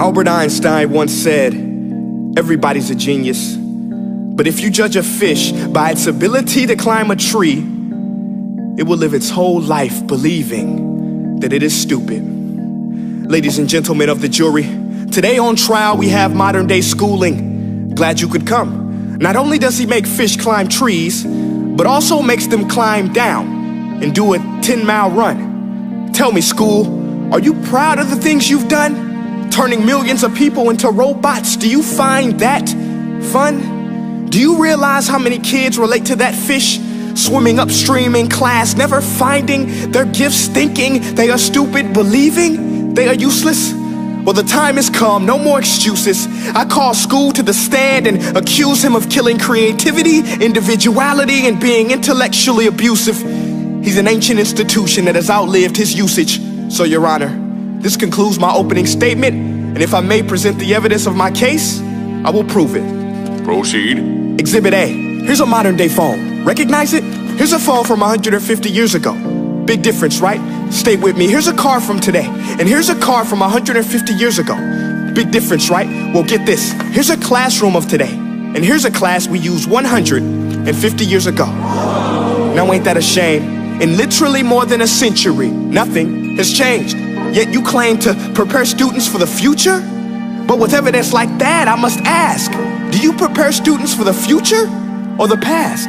Albert Einstein once said, everybody's a genius. But if you judge a fish by its ability to climb a tree, it will live its whole life believing that it is stupid. Ladies and gentlemen of the jury, today on trial we have modern day schooling. Glad you could come. Not only does he make fish climb trees, but also makes them climb down and do a 10-mile run. Tell me, school, are you proud of the things you've done? Turning millions of people into robots, do you find that fun? Do you realize how many kids relate to that fish swimming upstream in class, never finding their gifts, thinking they are stupid, believing they are useless? Well, the time has come, no more excuses. I call school to the stand and accuse him of killing creativity, individuality, and being intellectually abusive. He's an ancient institution that has outlived his usage. So, Your Honor, this concludes my opening statement, and if I may present the evidence of my case, I will prove it. Proceed. Exhibit A. Here's a modern day phone. Recognize it? Here's a phone from 150 years ago. Big difference, right? Stay with me. Here's a car from today, and here's a car from 150 years ago. Big difference, right? Well, get this. Here's a classroom of today, and here's a class we used 150 years ago. Now, ain't that a shame? In literally more than a century, nothing has changed. Yet you claim to prepare students for the future? But with evidence like that, I must ask, do you prepare students for the future or the past?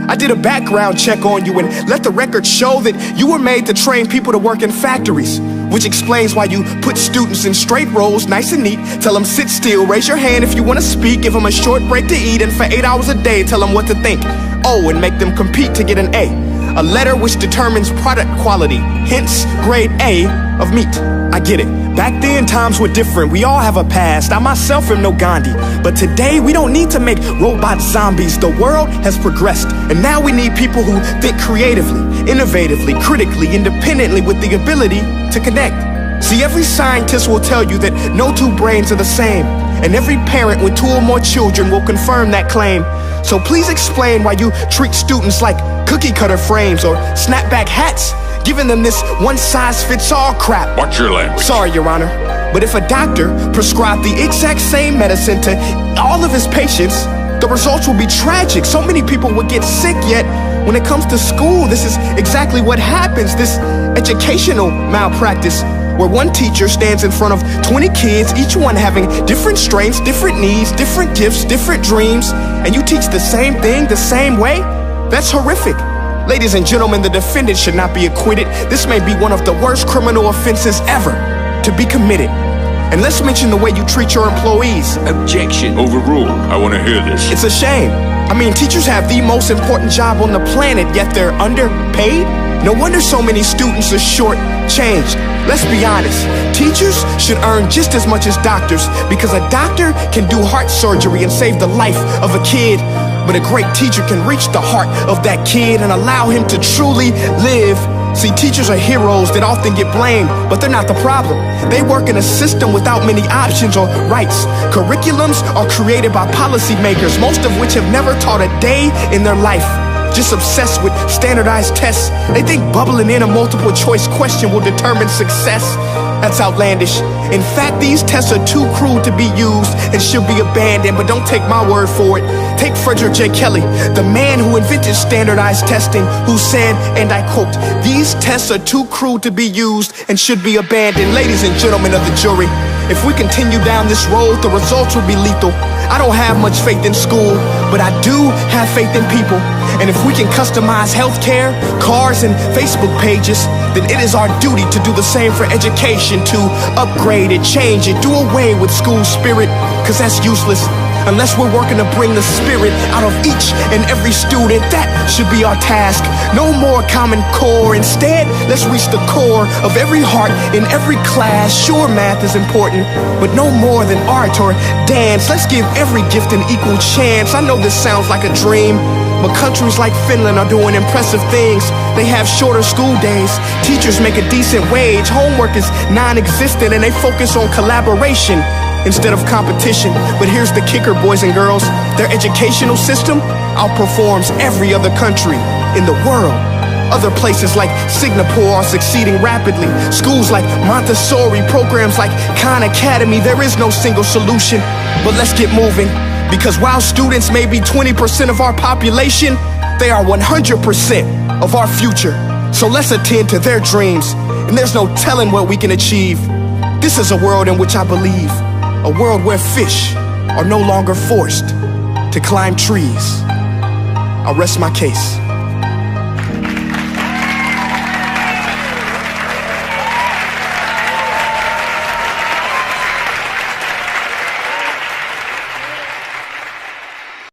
I did a background check on you and let the record show that you were made to train people to work in factories, which explains why you put students in straight rows, nice and neat, tell them sit still, raise your hand if you want to speak, give them a short break to eat, and for 8 hours a day, tell them what to think. Oh, and make them compete to get an A letter which determines product quality, hence grade A of meat. I get it. Back then, times were different. We all have a past. I myself am no Gandhi. But today, we don't need to make robots zombies. The world has progressed. And now we need people who think creatively, innovatively, critically, independently, with the ability to connect. See, every scientist will tell you that no two brains are the same. And every parent with 2 or more children will confirm that claim. So please explain why you treat students like cookie cutter frames or snapback hats, giving them this one-size-fits-all crap. Watch your language. Sorry, Your Honor, but if a doctor prescribed the exact same medicine to all of his patients, the results will be tragic. So many people would get sick, yet when it comes to school, this is exactly what happens. This educational malpractice, where one teacher stands in front of 20 kids, each one having different strengths, different needs, different gifts, different dreams, and you teach the same thing the same way? That's horrific. Ladies and gentlemen, the defendant should not be acquitted. This may be one of the worst criminal offenses ever to be committed. And let's mention the way you treat your employees. Objection. Overruled. I want to hear this. It's a shame. I mean, teachers have the most important job on the planet, yet they're underpaid? No wonder so many students are short-changed. Let's be honest, teachers should earn just as much as doctors, because a doctor can do heart surgery and save the life of a kid, but a great teacher can reach the heart of that kid and allow him to truly live. See, teachers are heroes that often get blamed, but they're not the problem. They work in a system without many options or rights. Curriculums are created by policymakers, most of which have never taught a day in their life. Just obsessed with standardized tests. They think bubbling in a multiple choice question will determine success. That's outlandish. In fact, these tests are too cruel to be used and should be abandoned, but don't take my word for it. Take Frederick J. Kelly, the man who invented standardized testing, who said, and I quote, "These tests are too cruel to be used and should be abandoned." Ladies and gentlemen of the jury, if we continue down this road, the results will be lethal. I don't have much faith in school, but I do have faith in people. And if we can customize healthcare, cars, and Facebook pages, then it is our duty to do the same for education, to upgrade it, change it, do away with school spirit, because that's useless. Unless we're working to bring the spirit out of each and every student, that should be our task. No more Common Core. Instead, let's reach the core of every heart in every class. Sure, math is important, but no more than art or dance. Let's give every gift an equal chance. I know this sounds like a dream, but countries like Finland are doing impressive things. They have shorter school days, teachers make a decent wage, homework is non-existent, and they focus on collaboration instead of competition. But here's the kicker, boys and girls. Their educational system outperforms every other country in the world. Other places like Singapore are succeeding rapidly. Schools like Montessori, programs like Khan Academy. There is no single solution, but let's get moving. Because while students may be 20% of our population, they are 100% of our future. So let's attend to their dreams, and there's no telling what we can achieve. This is a world in which I believe, a world where fish are no longer forced to climb trees. I'll rest my case.